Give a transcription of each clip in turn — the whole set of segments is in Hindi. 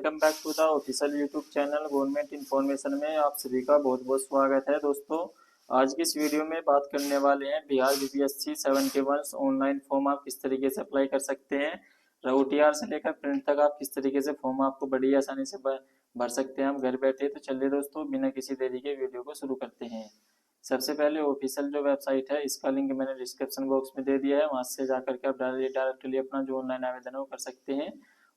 Welcome back to the official YouTube channel government information में आप सभी का बहुत बहुत स्वागत है। दोस्तों, आज की इस वीडियो में बात करने वाले हैं बिहार बीपीएससी 71 ऑनलाइन फॉर्म आप किस तरीके से अप्लाई कर सकते हैं। ओटीआर से लेकर प्रिंट तक आप किस तरीके से फॉर्म आपको बड़ी आसानी से भर सकते हैं हम घर बैठे। तो चलिए दोस्तों, बिना किसी देरी के वीडियो को शुरू करते हैं। सबसे पहले ऑफिशियल जो वेबसाइट है इसका लिंक मैंने डिस्क्रिप्शन बॉक्स में दे दिया है, वहां से जाकर के आप डायरेक्टली अपना जो ऑनलाइन आवेदन है वो कर सकते हैं।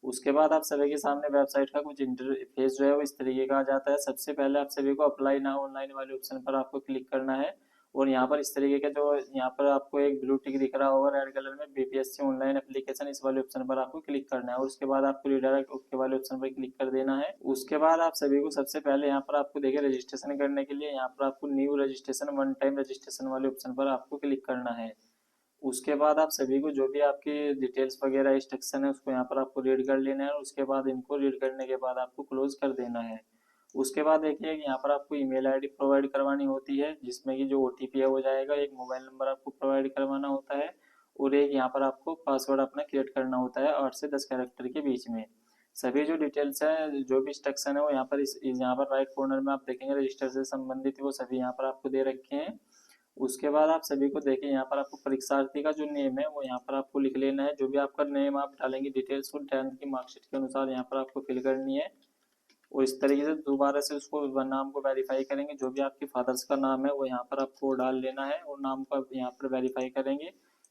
उसके बाद आप सभी के सामने वेबसाइट का कुछ इंटरफेस जो है वो इस तरीके का आ जाता है। सबसे पहले आप सभी को अप्लाई ना ऑनलाइन वाले ऑप्शन पर आपको क्लिक करना है और यहाँ पर इस तरीके का जो यहाँ पर आपको एक ब्लू टिक दिख रहा होगा रेड कलर में, बीपीएससी ऑनलाइन एप्लीकेशन, इस वाले ऑप्शन पर आपको क्लिक करना है और उसके बाद आपको रिडायरेक्ट ओके वाले ऑप्शन पर क्लिक कर देना है। उसके बाद आप सभी को सबसे पहले यहाँ पर आपको देखिए रजिस्ट्रेशन करने के लिए यहाँ पर आपको new registration one time registration वाले ऑप्शन पर आपको क्लिक करना है। उसके बाद आप सभी को जो भी आपकी डिटेल्स वगैरह इंस्ट्रक्शन है उसको यहाँ पर आपको रीड कर लेना है और उसके बाद इनको रीड करने के बाद आपको क्लोज कर देना है। उसके बाद देखिए यहाँ पर आपको ईमेल आईडी प्रोवाइड करवानी होती है जिसमें कि जो ओटीपी है वो जाएगा, एक मोबाइल नंबर आपको प्रोवाइड करवाना होता है और एक यहाँ पर आपको पासवर्ड अपना क्रिएट करना होता है 8 से 10 कैरेक्टर के बीच में। सभी जो डिटेल्स है जो भी इंस्ट्रक्शन है वो यहाँ पर यहाँ पर राइट कॉर्नर में आप देखेंगे रजिस्टर से संबंधित वो सभी यहाँ पर आपको दे रखे हैं। उसके बाद आप सभी को देखिए यहाँ पर आपको परीक्षार्थी का जो नेम है वो यहाँ पर आपको लिख लेना है। जो भी आपका नेम आप डालेंगे डिटेल्स वो 10th की मार्कशीट के अनुसार यहाँ पर आपको फिल करनी है और इस तरीके से दोबारा से उसको नाम को वेरीफाई करेंगे। जो भी आपके फादर्स का नाम है वो यहाँ पर आपको डाल लेना है और नाम का यहाँ पर वेरीफाई करेंगे।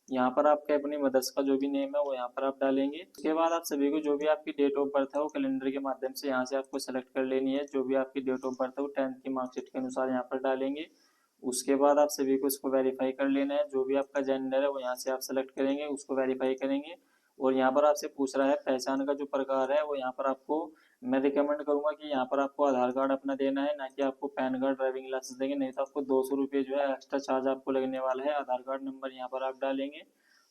यहाँ पर आपके अपनी मदर्स का जो भी नेम है वो यहाँ पर आप डालेंगे। उसके बाद आप सभी को जो भी आपकी डेट ऑफ बर्थ है वो कैलेंडर के माध्यम से यहाँ से आपको सेलेक्ट कर लेनी है। जो भी आपकी डेट ऑफ बर्थ है वो 10th की मार्कशीट के अनुसार यहाँ पर डालेंगे। उसके बाद आप सभी को इसको वेरीफाई कर लेना है। जो भी आपका जेंडर है वो यहाँ से आप सेलेक्ट करेंगे, उसको वेरीफाई करेंगे और यहाँ पर आपसे पूछ रहा है पहचान का जो प्रकार है वो यहाँ पर आपको मैं रिकमेंड करूंगा कि यहाँ पर आपको आधार कार्ड अपना देना है, ना कि आपको पैन कार्ड ड्राइविंग लाइसेंस देंगे, नहीं तो आपको 200 रुपये जो है एक्स्ट्रा चार्ज आपको लगने वाला है। आधार कार्ड नंबर यहाँ पर आप डालेंगे,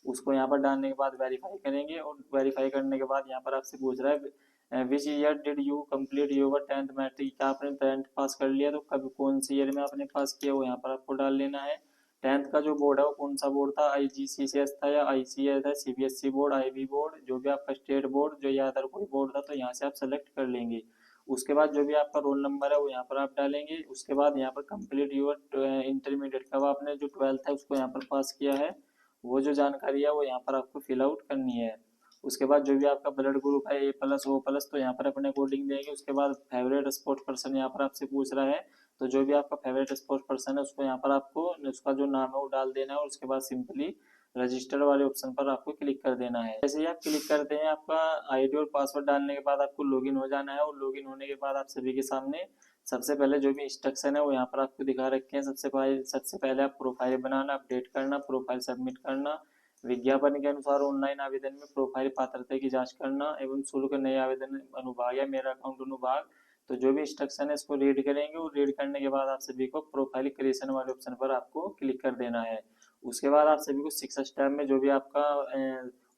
उसको यहाँ पर डालने के बाद वेरीफाई करेंगे और वेरीफाई करने के बाद यहाँ पर आपसे पूछ रहा है which year did you complete your 10th matric, क्या आपने 10th पास कर लिया तो कब कौन सी ईयर में आपने पास किया वो यहाँ पर आपको डाल लेना है। 10th का जो बोर्ड है वो कौन सा बोर्ड था, आईजीसीएस था या आईसीएस था, सीबीएसई बोर्ड, आईबी बोर्ड, जो भी आपका स्टेट बोर्ड जो या अदर कोई बोर्ड था तो यहाँ से आप सेलेक्ट कर लेंगे। उसके बाद जो भी आपका रोल नंबर है वो यहाँ पर आप डालेंगे। उसके बाद यहाँ पर कंप्लीट यूर इंटरमीडिएट कब आपने जो 12th है उसको यहाँ पर पास किया है वो जो जानकारी है वो यहाँ पर आपको फिल आउट करनी है। उसके बाद जो भी आपका ब्लड ग्रुप है A+O+ तो यहाँ पर अपने अकॉर्डिंग देंगे। उसके बाद फेवरेट स्पोर्ट्स पर्सन यहाँ पर आपसे पूछ रहा है तो जो भी आपका फेवरेट स्पोर्ट्स पर्सन है उसको यहाँ पर आपको उसका जो नाम है वो डाल देना है और उसके बाद सिंपली रजिस्टर वाले ऑप्शन पर आपको क्लिक कर देना है। जैसे ही आप क्लिक करते हैं आपका आईडी और पासवर्ड डालने के बाद आपको लॉगिन हो जाना है और लॉगिन होने के बाद आप सभी के सामने सबसे पहले जो भी इंस्ट्रक्शन है वो यहाँ पर आपको दिखा रखे हैं। सबसे पहले आप प्रोफाइल बनाना, अपडेट करना, प्रोफाइल सबमिट करना, विज्ञापन के अनुसार ऑनलाइन आवेदन में प्रोफाइल पात्रता की जांच करना एवं शुल्क नए आवेदन अनुभाग या मेरा अकाउंट अनुभाग। तो जो भी इंस्ट्रक्शन है इसको रीड करेंगे और रीड करने के बाद आप सभी को प्रोफाइल क्रिएशन वाले ऑप्शन पर आपको क्लिक कर देना है। उसके बाद आप सभी को 6 स्टेप में जो भी आपका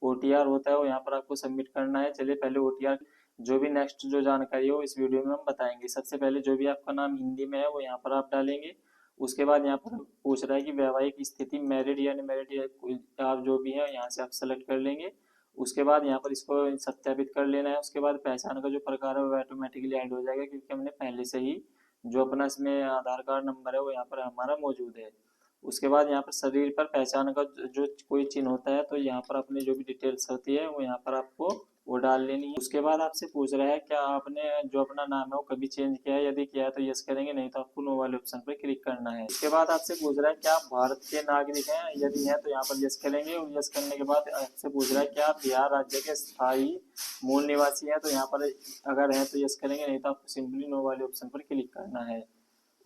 ओटीआर होता है वो यहाँ पर आपको सबमिट करना है। चलिए पहले ओटीआर जो भी नेक्स्ट जो जानकारी हो इस वीडियो में हम बताएंगे। सबसे पहले जो भी आपका नाम हिंदी में है वो यहाँ पर आप डालेंगे। उसके बाद यहाँ पर पूछ रहा है कि वैवाहिक स्थिति मैरिड या अनमैरिड या आप जो भी है यहाँ से आप सेलेक्ट कर लेंगे। उसके बाद यहाँ पर इसको सत्यापित कर लेना है। उसके बाद पहचान का जो प्रकार है वो ऑटोमेटिकली ऐड हो जाएगा क्योंकि हमने पहले से ही जो अपना इसमें आधार कार्ड नंबर है वो यहाँ पर हमारा मौजूद है। उसके बाद यहाँ पर शरीर पर पहचान का जो कोई चिन्ह होता है तो यहाँ पर अपनी जो भी डिटेल्स होती है वो यहाँ पर आपको वो डाल लेनी है। उसके बाद आपसे पूछ रहा है क्या आपने जो अपना नाम है वो कभी चेंज किया है, यदि किया है तो यस करेंगे, नहीं तो आपको नो वाले ऑप्शन पर क्लिक करना है। उसके बाद आपसे पूछ रहा है क्या आप भारत के नागरिक हैं, यदि हैं तो यहाँ पर यस करेंगे और यस करने के बाद आपसे पूछ रहा है क्या आप बिहार राज्य के स्थायी मूल निवासी हैं तो यहाँ पर अगर हैं तो यस करेंगे, नहीं तो आपको सिंपली नो वाले ऑप्शन पर क्लिक करना है।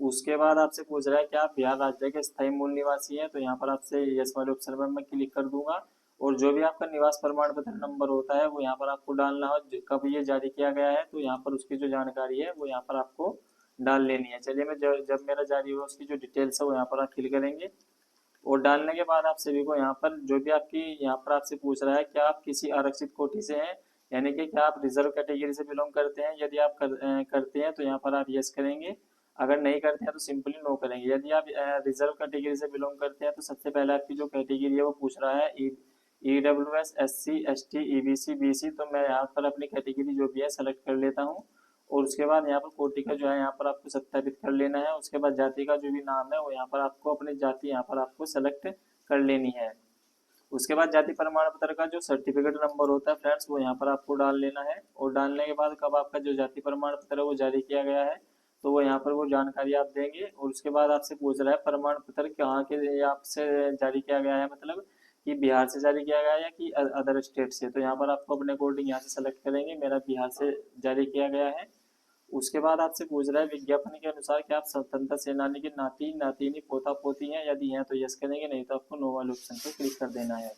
उसके बाद आपसे पूछ रहा है कि आप बिहार राज्य के स्थायी मूल निवासी हैं तो यहाँ पर आपसे यस वाले ऑप्शन पर मैं क्लिक कर दूंगा और जो भी आपका निवास प्रमाण पत्र नंबर होता है वो यहाँ पर आपको डालना हो, कब ये जारी किया गया है तो यहाँ पर उसकी जो जानकारी है वो यहाँ पर आपको डाल लेनी है। चलिए मैं जब मेरा जारी हुआ उसकी जो डिटेल्स है वो यहाँ पर आप फिल करेंगे और डालने के बाद आप सभी को यहाँ पर जो भी आपकी यहाँ पर आपसे पूछ रहा है क्या आप किसी आरक्षित कोटि से हैं, यानी कि क्या आप रिजर्व कैटेगरी से बिलोंग करते हैं। यदि आप करते हैं तो यहाँ पर आप यस करेंगे, अगर नहीं करते हैं तो सिंपली नो करेंगे। यदि आप रिजर्व कैटेगरी से बिलोंग करते हैं तो सबसे पहले आपकी जो कैटेगरी है वो पूछ रहा है EWS, SC, ST, EBC, BC। तो मैं यहाँ पर अपनी कैटेगरी जो भी है सेलेक्ट कर लेता हूँ। और उसके बाद यहाँ पर कोटि का जो है यहाँ पर आपको सत्यापित कर लेना है। उसके बाद जाति का जो भी नाम है वो यहाँ पर आपको अपनी जाति यहाँ पर आपको सेलेक्ट कर लेनी है। उसके बाद जाति प्रमाण पत्र का जो सर्टिफिकेट नंबर होता है फ्रेंड्स वो यहाँ पर आपको डाल लेना है। और डालने के बाद कब आपका जो जाति प्रमाण पत्र है वो जारी किया गया है तो वो यहाँ पर वो जानकारी आप देंगे। और उसके बाद आपसे पूछ रहा है प्रमाण पत्र कहाँ के आपसे जारी किया गया है, मतलब कि बिहार से जारी किया गया है या कि अदर स्टेट से। तो यहाँ पर आपको अपने अकॉर्डिंग यहाँ से सेलेक्ट करेंगे, मेरा बिहार से जारी किया गया है। उसके बाद आपसे पूछ रहा है विज्ञापन के अनुसार क्या आप स्वतंत्रता सेनानी के नाती नातिनी पोता पोती हैं, यदि हैं तो यस करेंगे, नहीं तो आपको नो वाले ऑप्शन पर क्लिक कर देना है।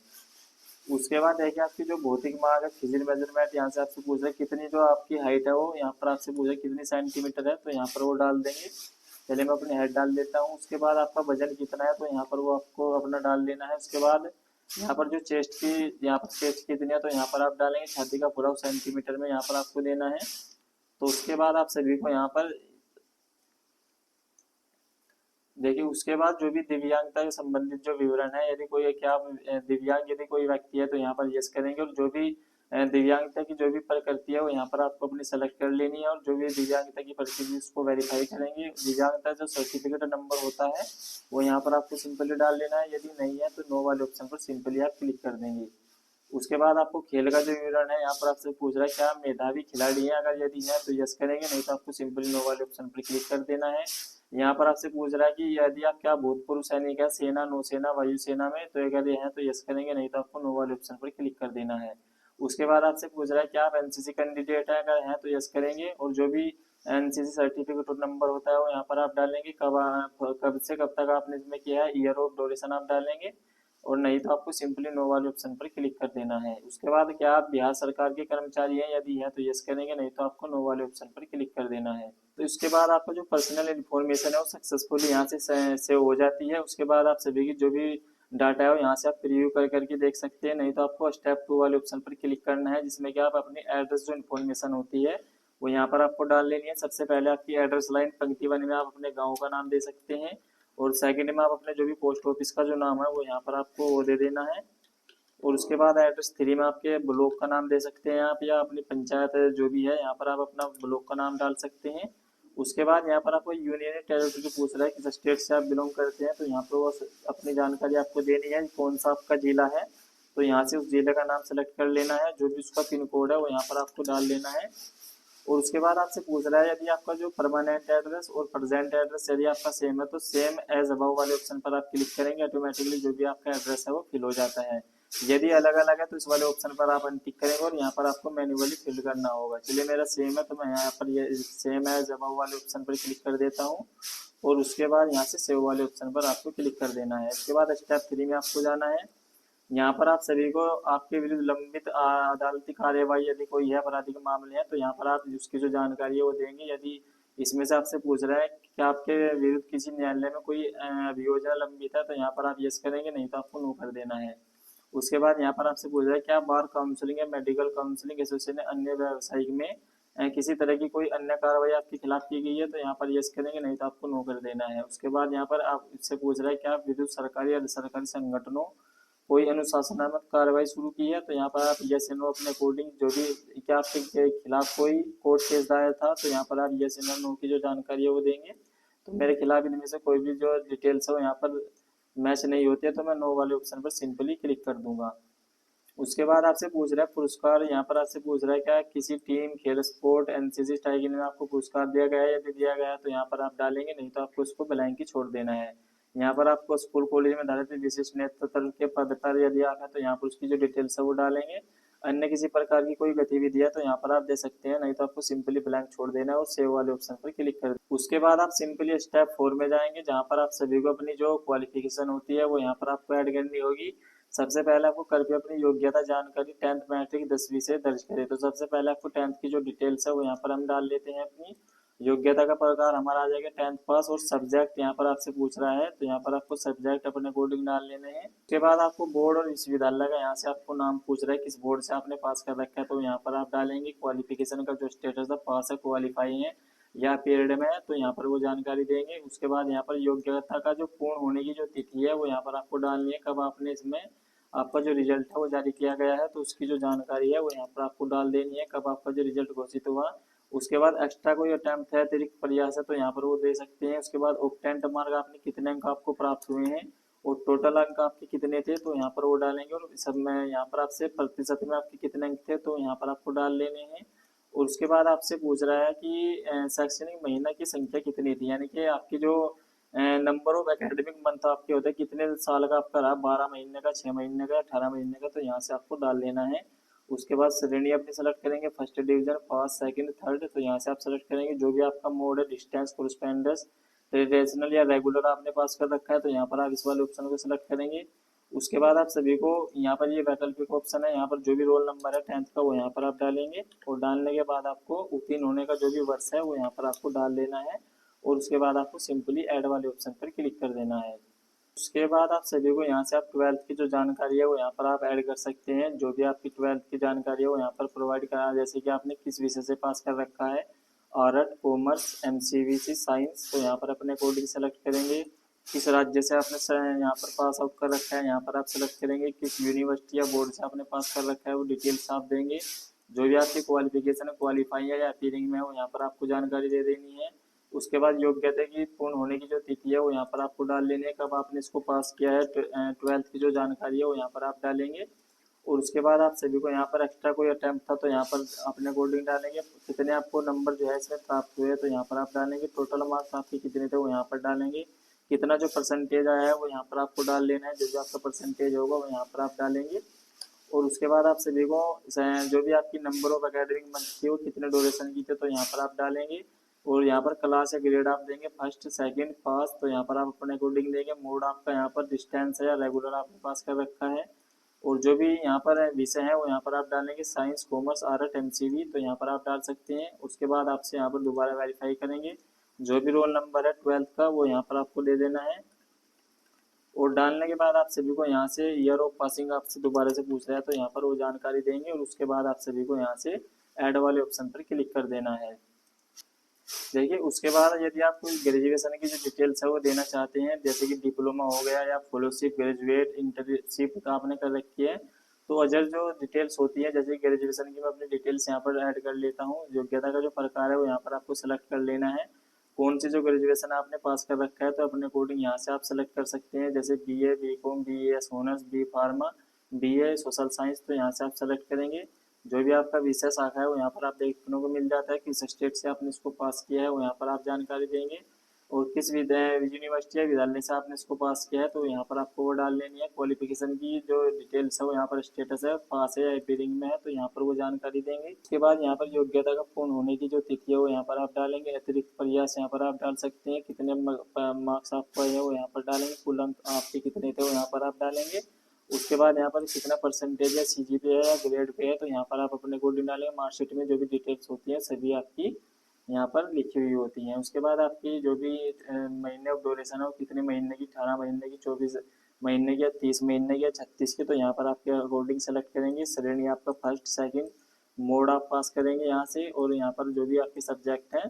उसके बाद है कि आपकी जो भौतिक मांग है फिजिकल मेजरमेंट, यहाँ से आपसे पूछ रहे कितनी जो आपकी हाइट है वो यहाँ पर आपसे पूछ रहे कितनी सेंटीमीटर है, तो यहाँ पर वो डाल देंगे। पहले मैं अपनी हाइट डाल देता हूँ। उसके बाद आपका वजन कितना है तो यहाँ पर वो आपको अपना डाल देना है। उसके बाद यहाँ पर जो चेस्ट की यहाँ पर चेस्ट कितनी है तो यहाँ पर आप डालेंगे। छाती का पूरा सेंटीमीटर में यहाँ पर आपको देना है। तो उसके बाद आप सभी को यहाँ पर देखिए, उसके बाद जो भी दिव्यांगता से संबंधित जो विवरण है, यदि कोई क्या दिव्यांग यदि कोई व्यक्ति है तो यहाँ पर यस करेंगे। और जो भी दिव्यांगता की जो भी प्रकृति है वो यहाँ पर आपको अपनी सेलेक्ट कर लेनी है। और जो भी दिव्यांगता की प्रकृति उसको वेरीफाई करेंगे। दिव्यांगता जो सर्टिफिकेट नंबर होता है वो यहाँ पर आपको सिंपली डाल लेना है। यदि नहीं है तो नो वाले ऑप्शन पर सिंपली आप क्लिक कर देंगे। उसके बाद आपको खेल का जो विवरण है यहाँ पर आपसे पूछ रहा है क्या मेधावी खिलाड़ी है, अगर यदि है तो यस करेंगे, नहीं तो आपको सिंपली नो वाले ऑप्शन पर क्लिक कर देना है। यहाँ पर आपसे पूछ रहा है कि यदि आप क्या भूतपूर्व सैनिक है सेना, नौसेना, वायुसेना में, तो अगर ये है तो यस करेंगे, नहीं तो आपको नो वाले ऑप्शन पर क्लिक कर देना है। उसके बाद आपसे पूछ रहा है क्या आप एनसीसी कैंडिडेट है, अगर है तो यस करेंगे। और जो भी एनसीसी सर्टिफिकेट नंबर होता है वो यहाँ पर आप डालेंगे। कब से कब तक आपने इसमें किया है, ईयर ऑफ ड्यूरेशन आप डालेंगे। और नहीं तो आपको सिंपली नो वाले ऑप्शन पर क्लिक कर देना है। उसके बाद क्या आप बिहार सरकार के कर्मचारी हैं, यदि है तो यस करेंगे, नहीं तो आपको नो वाले ऑप्शन पर क्लिक कर देना है। तो इसके बाद आपका जो पर्सनल इन्फॉर्मेशन है वो सक्सेसफुली यहाँ से सेव हो जाती है। उसके बाद आप सभी की जो भी डाटा है वो यहाँ से आप प्रीव्यू कर करके देख सकते हैं। नहीं तो आपको स्टेप 2 वाले ऑप्शन पर क्लिक करना है, जिसमें कि आप अपनी एड्रेस जो इन्फॉर्मेशन होती है वो यहाँ पर आपको डाल लेनी है। सबसे पहले आपकी एड्रेस लाइन पंक्ति 1 में आप अपने गाँव का नाम दे सकते हैं। और सेकंड में आप अपने जो भी पोस्ट ऑफिस का जो नाम है वो यहाँ पर आपको वो दे देना है। और उसके बाद एड्रेस 3 में आपके ब्लॉक का नाम दे सकते हैं आप, या अपनी पंचायत जो भी है यहाँ पर आप अपना ब्लॉक का नाम डाल सकते हैं। उसके बाद यहाँ पर आपको यूनियन टेरिटरी पूछ रहा है किस स्टेट से आप बिलोंग करते हैं, तो यहाँ पर वो अपनी जानकारी आपको देनी है कौन सा आपका जिला है। तो यहाँ से उस जिले का नाम सेलेक्ट कर लेना है। जो भी उसका पिन कोड है वो यहाँ पर आपको डाल लेना है। और उसके बाद आपसे पूछ रहा है यदि आपका जो परमानेंट एड्रेस और प्रेजेंट एड्रेस यदि आपका सेम है तो सेम एज अबव वाले ऑप्शन पर आप क्लिक करेंगे, ऑटोमेटिकली जो भी आपका एड्रेस है वो फिल हो जाता है। यदि अलग अलग है तो इस वाले ऑप्शन पर आप अनटिक करेंगे और यहाँ पर आपको मैन्युअली फिल करना होगा। चलिए मेरा सेम है तो मैं यहाँ पर ये सेम एज अबव वाले ऑप्शन पर क्लिक कर देता हूँ। और उसके बाद यहाँ से सेव वाले ऑप्शन पर आपको क्लिक कर देना है। उसके बाद स्टेप 3 में आपको जाना है। यहाँ पर आप सभी को आपके विरुद्ध लंबित अदालती कार्यवाही यदि कोई है, आपराधिक मामले हैं, तो यहाँ पर आप उसकी जो जानकारी है वो देंगे। यदि इसमें से आपसे पूछ रहा है कि आपके विरुद्ध किसी न्यायालय में कोई अभियोजन लंबित है, तो यहाँ पर आप यस करेंगे, नहीं तो आपको नो कर देना है। उसके बाद यहाँ पर आपसे पूछ रहा है क्या बार काउंसलिंग या मेडिकल काउंसलिंग एसोसिएशन अन्य व्यावसायिक में किसी तरह की कोई अन्य कार्रवाई आपके खिलाफ की गई है, तो यहाँ पर यस करेंगे, नहीं तो आपको नो कर देना है। उसके बाद यहाँ पर आप इससे पूछ रहा है क्या आप विद्युत सरकारी या सरकारी संगठनों कोई अनुशासनात्मक कार्रवाई शुरू की है, तो यहाँ पर आप यस नो अपने अकॉर्डिंग जो भी क्या आपके खिलाफ कोई कोर्ट केस दायर था, तो यहाँ पर आप यस नो की जो जानकारी है वो देंगे। तो मेरे खिलाफ इनमें से कोई भी जो डिटेल्स है वो यहाँ पर मैच नहीं होती है, तो मैं नो वाले ऑप्शन पर सिंपली क्लिक कर दूंगा। उसके बाद आपसे पूछ रहा है पुरस्कार, यहाँ पर आपसे पूछ रहा है क्या किसी टीम, खेल, स्पोर्ट, एनसीसी स्ट्राइक में आपको पुरस्कार दिया गया है, यदि दिया गया है तो यहाँ पर आप डालेंगे, नहीं तो आपको उसको ब्लैंक ही छोड़ देना है। यहाँ पर आपको स्कूल कॉलेज में धारित विशिष्ट नेतृत्व के पद पर यदि आप है तो यहाँ पर उसकी जो डिटेल्स है वो डालेंगे। अन्य किसी प्रकार की कोई गतिविधि है तो यहाँ पर आप दे सकते हैं, नहीं तो आपको सिंपली ब्लैंक छोड़ देना है और सेव वाले ऑप्शन पर क्लिक कर देना। उसके बाद आप सिंपली स्टेप 4 में जाएंगे, जहाँ पर आप सभी को अपनी जो क्वालिफिकेशन होती है वो यहाँ पर आपको ऐड करनी होगी। सबसे पहले आपको कृपया अपनी योग्यता जानकारी 10th मैट्रिक 10वीं से दर्ज करें। तो सबसे पहले आपको 10th की जो डिटेल्स है वो यहाँ पर हम डाल लेते हैं। अपनी योग्यता का प्रकार हमारा आ जाएगा 10th पास। और सब्जेक्ट यहाँ पर आपसे पूछ रहा है तो यहाँ पर आपको सब्जेक्ट अपने अकॉर्डिंग डाल लेने हैं। उसके बाद आपको बोर्ड और विश्वविद्यालय का यहाँ से आपको नाम पूछ रहा है किस बोर्ड से आपने पास कर रखा है, तो यहाँ पर आप डालेंगे। क्वालिफिकेशन का जो स्टेटस है पास है, क्वालिफाई है या पीरियड में है, तो यहाँ पर वो जानकारी देंगे। उसके बाद यहाँ पर योग्यता का जो पूर्ण होने की जो तिथि है वो यहाँ पर आपको डालनी है, कब आपने इसमें आपका जो रिजल्ट है वो जारी किया गया है, तो उसकी जो जानकारी है वो यहाँ पर आपको डाल देनी है, कब आपका जो रिजल्ट घोषित हुआ। उसके बाद एक्स्ट्रा कोई अटेम्प्ट है, अतिरिक्त प्रयास है, तो यहाँ पर वो दे सकते हैं। उसके बाद ऑक्टेंट मार्क आपने कितने अंक आपको प्राप्त हुए हैं और टोटल अंक आपके कितने थे, तो यहाँ पर वो डालेंगे। और सब में यहाँ पर आपसे प्रतिशत में आपके कितने अंक थे, तो यहाँ पर आपको डाल लेने हैं। और उसके बाद आपसे पूछ रहा है कि शैक्षणिक महीना की संख्या कितनी थी, यानी कि आपकी जो नंबर ऑफ एकेडमिक मंथ आपके होते हैं, कितने साल का आपका रहा, 12 महीने का, 6 महीने का, 18 महीने का, तो यहाँ से आपको डाल लेना है। उसके बाद श्रेणी अपनी सेलेक्ट करेंगे, first division, first, second, third, तो यहाँ से आप सेलेक्ट करेंगे। जो भी आपका मोड है, डिस्टेंस, कोरिस्पेंडेंस, ट्रेडिशनल या रेगुलर आपने पास कर रखा है, तो यहाँ पर आप इस वाले ऑप्शन को सिलेक्ट करेंगे। उसके बाद आप सभी को यहाँ पर ये वैकल्पिक ऑप्शन है, यहाँ पर जो भी रोल नंबर है 10th का वो यहाँ पर आप डालेंगे। और डालने के बाद आपको उत्तीर्ण होने का जो भी वर्ष है वो यहाँ पर आपको डाल लेना है। और उसके बाद आपको सिंपली ऐड वाले ऑप्शन पर क्लिक कर देना है। उसके बाद आप सभी को यहाँ से आप 12th की जो जानकारी है वो यहाँ पर आप ऐड कर सकते हैं। जो भी आपकी 12th की जानकारी है वो यहाँ पर प्रोवाइड करा, जैसे कि आपने किस विषय से पास कर रखा है, आर्ट, कॉमर्स, एमसीवीसी, साइंस, तो यहाँ पर अपने अकॉर्डिंग सेलेक्ट करेंगे। किस राज्य से आपने यहाँ पर पास आउट कर रखा है, यहाँ पर आप सेलेक्ट करेंगे। किस यूनिवर्सिटी या बोर्ड से आपने पास कर रखा है, वो डिटेल्स आप देंगे। जो भी आपकी क्वालिफिकेशन है, क्वालिफाई है या अपीयरिंग में है, वो यहाँ पर आपको जानकारी दे देनी है। उसके बाद योग्यता की पूर्ण होने की जो तिथि है वो यहाँ पर आपको डाल लेनी है, कब आपने इसको पास किया है। 12th की जो जानकारी है वो यहाँ पर आप डालेंगे। और उसके बाद आप सभी को यहाँ पर एक्स्ट्रा कोई अटैम्प्ट था तो यहाँ पर अपने अकॉर्डिंग डालेंगे। कितने आपको नंबर जो है इसमें प्राप्त हुए तो यहाँ पर आप डालेंगे। टोटल मार्क्स आपके कितने थे वो यहाँ पर डालेंगे। कितना जो परसेंटेज आया है वो यहाँ पर आपको डाल लेना है। जो भी आपका परसेंटेज होगा वो यहाँ पर आप डालेंगे। और उसके बाद आप सभी को जो भी आपकी नंबर ऑफ एकेडमिक मंथ थी वो कितने ड्यूरेशन की थे तो यहाँ पर आप डालेंगे। और यहाँ पर क्लास या ग्रेड आप देंगे, फर्स्ट, सेकंड, पास, तो यहाँ पर आप अपने अकॉर्डिंग देंगे। मोड आपका यहाँ पर डिस्टेंस है या रेगुलर आपने पास कर रखा है। और जो भी यहाँ पर विषय है वो यहाँ पर आप डालेंगे, साइंस, कॉमर्स, आर्ट, एमसीवी, तो यहाँ पर आप डाल सकते हैं। उसके बाद आपसे यहाँ पर दोबारा वेरीफाई करेंगे। जो भी रोल नंबर है 12th का वो यहाँ पर आपको दे देना है। और डालने के बाद आप सभी को यहाँ से ईयर ऑफ पासिंग आपसे दोबारा से पूछ रहा है, तो यहाँ पर वो जानकारी देंगे। और उसके बाद आप सभी को यहाँ से ऐड वाले ऑप्शन पर क्लिक कर देना है। देखिए, उसके बाद यदि आप कोई ग्रेजुएशन की जो डिटेल्स है वो देना चाहते हैं, जैसे कि डिप्लोमा हो गया या फेलोशिप, ग्रेजुएट, इंटर्नशिप आपने कर रखी है, तो अदर जो डिटेल्स होती है, जैसे ग्रेजुएशन की मैं अपनी डिटेल्स यहाँ पर ऐड कर लेता हूँ। योग्यता का जो प्रकार है वो यहाँ पर आपको सेलेक्ट कर लेना है। कौन सी जो ग्रेजुएशन आपने पास कर रखा है तो अपने अकॉर्डिंग यहाँ से आप सेलेक्ट कर सकते हैं, जैसे BA, BCom, BS honours, B pharma, BA social science, तो यहाँ से आप सेलेक्ट करेंगे। जो भी आपका विषय शाखा है वो यहाँ पर आप देखने को मिल जाता है, किस स्टेट से आपने इसको पास किया है वो यहाँ पर आप जानकारी देंगे। और किस यूनिवर्सिटी या विद्यालय से आपने इसको पास किया है तो यहाँ पर आपको वो डाल लेनी है। क्वालिफिकेशन की जो डिटेल्स है वो यहाँ पर स्टेटस है, पास है या अपीयरिंग में है, तो यहाँ पर वो जानकारी देंगे। उसके बाद यहाँ पर योग्यता का पूर्ण होने की जो तिथि है वो यहाँ पर आप डालेंगे। अतिरिक्त प्रयास यहाँ पर आप डाल सकते हैं, कितने मार्क्स आपको है वो यहाँ पर डालेंगे। कुल अंक आपके कितने थे वो यहाँ पर आप डालेंगे। उसके बाद यहाँ पर कितना परसेंटेज है, सीजीपीए है या ग्रेड पे है, तो यहाँ पर आप अपने अकॉर्डिंग डालेंगे। मार्कशीट में जो भी डिटेल्स होती है सभी आपकी यहाँ पर लिखी हुई होती हैं। उसके बाद आपकी जो भी महीने ऑफ ड्यूरेशन है वो कितने महीने की, 18 महीने की, 24 महीने की, या 30 महीने की, या 36 की, तो यहाँ पर आपके अकॉर्डिंग सेलेक्ट करेंगे। श्रेणी आपका फर्स्ट, सेकंड, मोड आप पास करेंगे यहाँ से। और यहाँ पर जो भी आपके सब्जेक्ट हैं,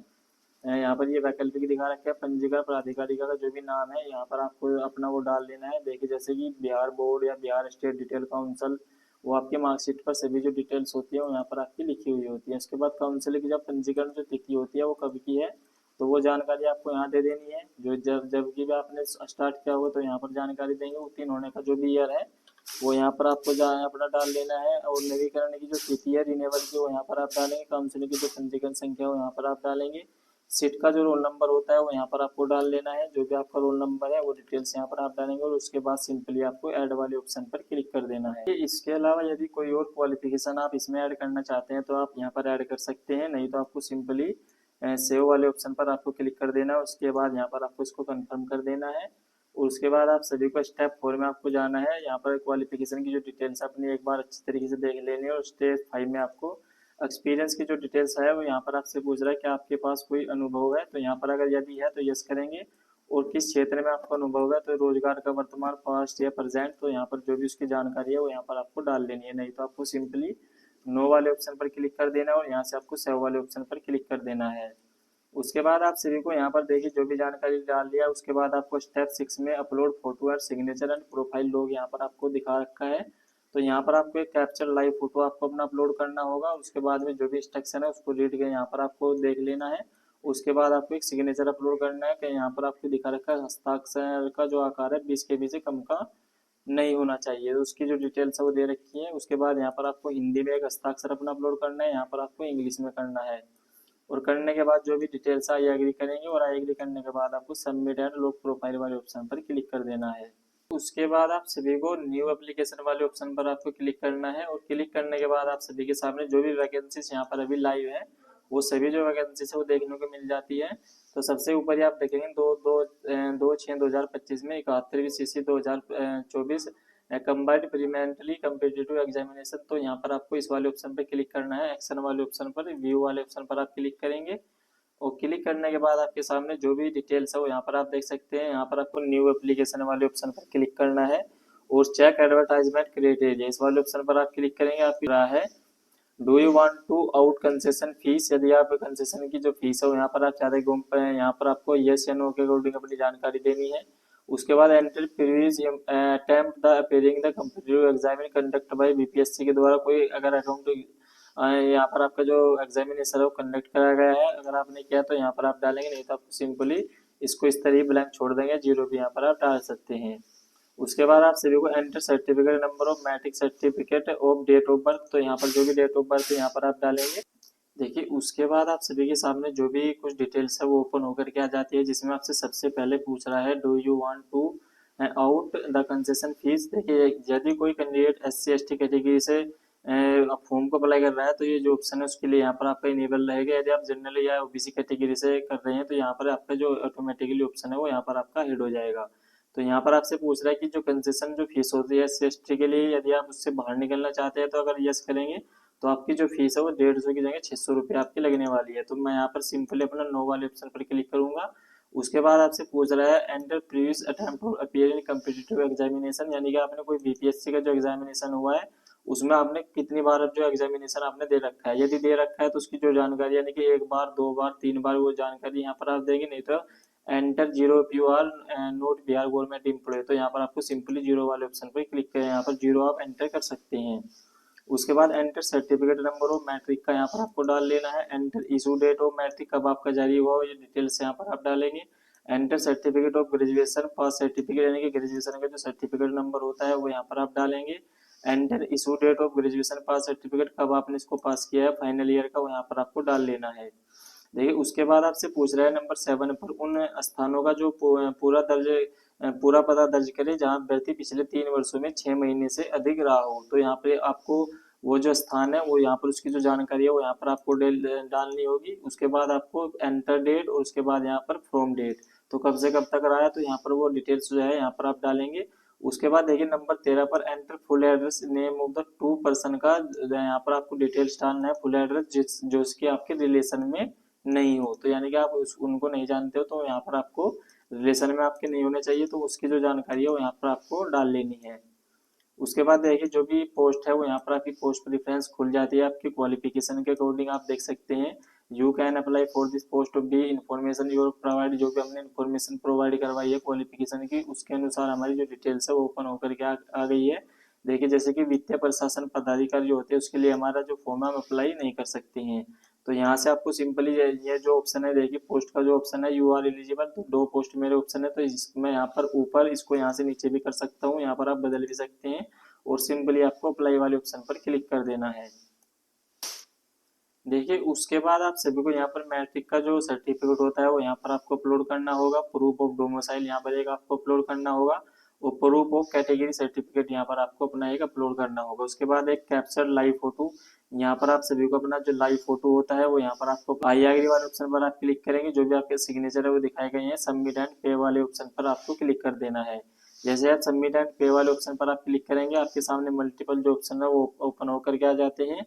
यहाँ पर ये वैकल्पिक दिखा रखा है, पंजीकरण प्राधिकारिका का जो भी नाम है यहाँ पर आपको अपना वो डाल देना है। देखिए, जैसे कि बिहार बोर्ड या बिहार स्टेट डिटेल काउंसिल, वो आपके मार्कशीट पर सभी जो डिटेल्स होती है वो यहाँ पर आपकी लिखी हुई होती है। उसके बाद काउंसिल की जब पंजीकरण जो तिथि होती है वो कब की है तो वो जानकारी आपको यहाँ दे देनी है। जो जब जब की भी आपने स्टार्ट किया हो तो यहाँ पर जानकारी देंगे। उत्तीर्ण होने का जो भी ईयर है वो यहाँ पर आपको अपना डाल देना है। और नवीकरण की जो तिथि है, रिन्यूअल की, वो यहाँ पर आप डालेंगे। काउंसिल की जो पंजीकरण संख्या वो यहाँ पर आप डालेंगे। सीट का जो रोल नंबर होता है वो यहाँ पर आपको डाल लेना है। जो भी आपका रोल नंबर है वो डिटेल्स यहाँ पर आप डालेंगे। और उसके बाद सिंपली आपको ऐड वाले ऑप्शन पर क्लिक कर देना है। इसके अलावा यदि कोई और क्वालिफिकेशन आप इसमें ऐड करना चाहते हैं तो आप यहाँ पर ऐड कर सकते हैं, नहीं तो आपको सिंपली सेव वाले ऑप्शन पर आपको क्लिक कर देना है। उसके बाद यहाँ पर आपको इसको कंफर्म कर देना है। और उसके बाद आप सभी को स्टेप 4 में आपको जाना है। यहाँ पर क्वालिफिकेशन की जो डिटेल्स अपनी एक बार अच्छी तरीके से देख लेनी है। और स्टेप 5 में आपको एक्सपीरियंस की जो डिटेल्स है वो यहाँ पर आपसे पूछ रहा है कि आपके पास कोई अनुभव है, तो यहाँ पर अगर यदि है तो यस करेंगे। और किस क्षेत्र में आपका अनुभव है, तो रोजगार का वर्तमान, पास्ट या प्रेजेंट, तो यहाँ पर जो भी उसकी जानकारी है वो यहाँ पर आपको डाल देनी है। नहीं तो आपको सिंपली नो वाले ऑप्शन पर क्लिक कर देना है और यहाँ से आपको सेव वाले ऑप्शन पर क्लिक कर देना है। उसके बाद आप सभी को यहाँ पर देखिए जो भी जानकारी डाल दिया, उसके बाद आपको स्टेप 6 में अपलोड फोटो और सिग्नेचर एंड प्रोफाइल लोग यहाँ पर आपको दिखा रखा है। तो यहाँ पर आपको एक कैप्चर लाइव फोटो आपको अपना अपलोड करना होगा। उसके बाद में जो भी इंस्ट्रक्शन है उसको रीड के यहाँ पर आपको देख लेना है। उसके बाद आपको एक सिग्नेचर अपलोड करना है कि यहाँ पर आपको दिखा रखा है हस्ताक्षर का जो आकार है 20 KB से कम का नहीं होना चाहिए। तो उसकी जो डिटेल्स है वो दे रखी है। उसके बाद यहाँ पर आपको हिंदी में एक हस्ताक्षर अपना अपलोड करना है, यहाँ पर आपको इंग्लिश में करना है। और करने के बाद जो भी डिटेल्स आई एग्री करेंगे, और आई एग्री करने के बाद आपको सबमिट एंड लॉग प्रोफाइल वाले ऑप्शन पर क्लिक कर देना है। उसके बाद आप सभी को न्यू एप्लीकेशन वाले ऑप्शन पर आपको क्लिक करना है। और क्लिक करने के बाद आप सभी के सामने जो भी वैकेंसीज यहाँ पर अभी लाइव है वो सभी जो वैकेंसीज है वो देखने को मिल जाती है। तो सबसे ऊपर ही आप देखेंगे 2/6/2025 में 71वीं CC 2024 कंबाइंड प्रीमेंटली कम्पिटिटिव एग्जामिनेशन। तो यहाँ पर आपको इस वाले ऑप्शन पर क्लिक करना है। एक्शन वाले ऑप्शन पर, व्यू वाले ऑप्शन पर आप क्लिक करेंगे। और क्लिक करने के बाद आपके सामने जो भी डिटेल्स है वो यहाँ पर आप देख सकते हैं। यहाँ पर आपको न्यू एप्लीकेशन वाले ऑप्शन पर क्लिक करना है। और चेक एडवर्टाइजमेंट क्राइटेरिया इस वाले ऑप्शन पर आप क्लिक करेंगे। आपकी रहा है do you want to out concession fees, यदि आप कंसेशन की जो फीस है वो यहाँ पर आप चाहते हैं, यहाँ पर आपको यस या नो के अकॉर्डिंग अपनी जानकारी देनी है। उसके बाद enter previous attempt the appearing the competitive exam conduct bye BPSC के द्वारा कोई अगर अकाउंट यहाँ पर आपका जो एग्जामिनेशन है वो कंडक्ट कराया गया है, अगर आपने किया तो यहाँ पर आप डालेंगे, नहीं तो आप सिंपली इसको इस तरह ब्लैंक छोड़ देंगे, जीरो भी यहाँ पर आप डाल सकते हैं। उसके बाद आप सभी को enter certificate number of matric certificate of date of birth, तो यहाँ पर जो भी डेट ऑफ बर्थ है यहाँ पर आप डालेंगे। देखिए उसके बाद आप सभी के सामने जो भी कुछ डिटेल्स है वो ओपन होकर के आ जाती है, जिसमें आपसे सबसे पहले पूछ रहा है do you want to out the concession fees. देखिए यदि कोई कैंडिडेट SC ST कैटेगरी से फॉर्म को अप्लाई कर रहा है तो ये जो ऑप्शन है उसके लिए यहाँ पर आपका इनेबल रहेगा। यदि आप जनरल या OBC कैटेगरी से कर रहे हैं तो यहाँ पर आपका जो ऑटोमेटिकली ऑप्शन है वो यहाँ पर आपका हिड हो जाएगा। तो यहाँ पर आपसे पूछ रहा है कि जो कंसेशन जो फीस होती है SC ST के लिए, यदि आप उससे बाहर निकलना चाहते हैं तो अगर यस करेंगे तो आपकी जो फीस है वो 150 की जगह 600 रुपये आपकी लगने वाली है। तो मैं यहाँ पर सिंपली अपना नो वाले ऑप्शन पर क्लिक करूंगा। उसके बाद आपसे पूछ रहा है enter previous attempt to appear in competitive examination, यानी कि आपने कोई BPSC का जो एग्जामिनेशन हुआ है उसमें आपने कितनी बार जो एग्जामिनेशन आपने दे रखा है। यदि दे रखा है तो उसकी जो जानकारी, यानी कि 1 बार 2 बार 3 बार वो जानकारी यहाँ पर आप देंगे, नहीं तो enter zero if you are not Bihar government employ, तो यहाँ पर आपको सिंपली जीरो वाले ऑप्शन पर क्लिक करें, यहाँ पर जीरो आप एंटर कर सकते हैं। उसके बाद enter certificate number of matric का यहाँ पर आपको डाल लेना है। Enter issue date of matric कब आपका जारी हुआ हो ये डिटेल्स यहाँ पर आप डालेंगे। Enter certificate of graduation pass certificate, यानी कि ग्रेजुएशन का जो सर्टिफिकेट नंबर होता है वो यहाँ पर आप डालेंगे। Enter issue date of graduation pass certificate, कब आपने इसको पास किया है फाइनल ईयर का, वो यहाँ पर आपको डाल लेना है। देखिए उसके बाद आपसे पूछ रहा है नंबर 7 पर उन स्थानों का जो पूरा पता दर्ज करें जहां अभ्यर्थी पिछले 3 वर्षों में 6 महीने से अधिक रहा हो। तो यहाँ पे आपको वो जो स्थान है वो यहाँ पर उसकी जो जानकारी है वो यहाँ पर आपको डालनी होगी। उसके बाद आपको एंटर डेट और उसके बाद यहाँ पर फ्रॉम डेट, तो कब से कब तक रहा है तो यहाँ पर वो डिटेल्स जो है यहाँ पर आप डालेंगे। उसके बाद देखिए नंबर 13 पर enter full address name of the 2 person का, यहाँ पर आपको डिटेल्स डालना है फुल एड्रेस जो उसके आपके रिलेशन में नहीं हो, तो यानी कि आप उनको नहीं जानते हो तो यहाँ पर आपको रिलेशन में आपके नहीं होने चाहिए, तो उसकी जो जानकारी है वो यहाँ पर आपको डाल लेनी है। उसके बाद देखिए जो भी पोस्ट है वो यहाँ पर आपकी पोस्ट प्रेफरेंस खुल जाती है, आपकी क्वालिफिकेशन के अकॉर्डिंग आप देख सकते हैं। You can apply for this post of D information your provide, जो भी हमने इन्फॉर्मेशन प्रोवाइड करवाई है क्वालिफिकेशन की उसके अनुसार हमारी जो डिटेल्स है वो ओपन होकर के आ गई है। देखिए जैसे कि वित्तीय प्रशासन पदाधिकारी जो होते हैं उसके लिए हमारा जो फॉर्म है हम अप्लाई नहीं कर सकते हैं। तो यहाँ से आपको सिंपली ये जो ऑप्शन है, देखिए पोस्ट का जो ऑप्शन है यू आर एलिजिबल, तो 2 पोस्ट मेरे ऑप्शन है, तो मैं यहाँ पर ऊपर इसको यहाँ से नीचे भी कर सकता हूँ, यहाँ पर आप बदल भी सकते हैं और सिंपली आपको अप्लाई वाले ऑप्शन पर क्लिक कर देना है। देखिए उसके बाद आप सभी को यहाँ पर मैट्रिक का जो सर्टिफिकेट होता है वो यहाँ पर आपको अपलोड करना होगा। प्रूफ ऑफ डोमिसाइल यहाँ पर एक आपको अपलोड करना होगा और प्रूफ ऑफ कैटेगरी सर्टिफिकेट यहाँ पर आपको अपना एक अपलोड करना होगा। उसके बाद एक कैप्चर लाइव फोटो, यहाँ पर आप सभी को अपना जो लाइव फोटो होता है वो यहाँ पर आपको आई एग्री वाले ऑप्शन पर आप क्लिक करेंगे, जो भी आपके सिग्नेचर है वो दिखाए गए हैं, सबमिट एंड पे वाले ऑप्शन पर आपको क्लिक कर देना है। जैसे आप सबमिट एंड पे वाले ऑप्शन पर आप क्लिक करेंगे आपके सामने मल्टीपल जो ऑप्शन है वो ओपन होकर के आ जाते हैं।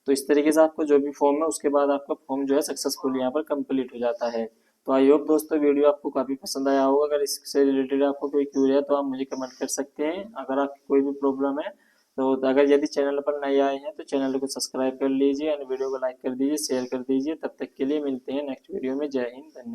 तो इस तरीके से आपको जो भी फॉर्म है उसके बाद आपका फॉर्म जो है सक्सेसफुल यहाँ पर कंप्लीट हो जाता है। तो आई होप दोस्तों वीडियो आपको काफी पसंद आया होगा। अगर इससे रिलेटेड आपको कोई क्वेरी है तो आप मुझे कमेंट कर सकते हैं। अगर आपकी कोई भी प्रॉब्लम है तो अगर यदि चैनल पर नए आए हैं तो चैनल को सब्सक्राइब कर लीजिए एंड वीडियो को लाइक कर दीजिए, शेयर कर दीजिए। तब तक के लिए मिलते हैं नेक्स्ट वीडियो में। जय हिंद, धन्यवाद।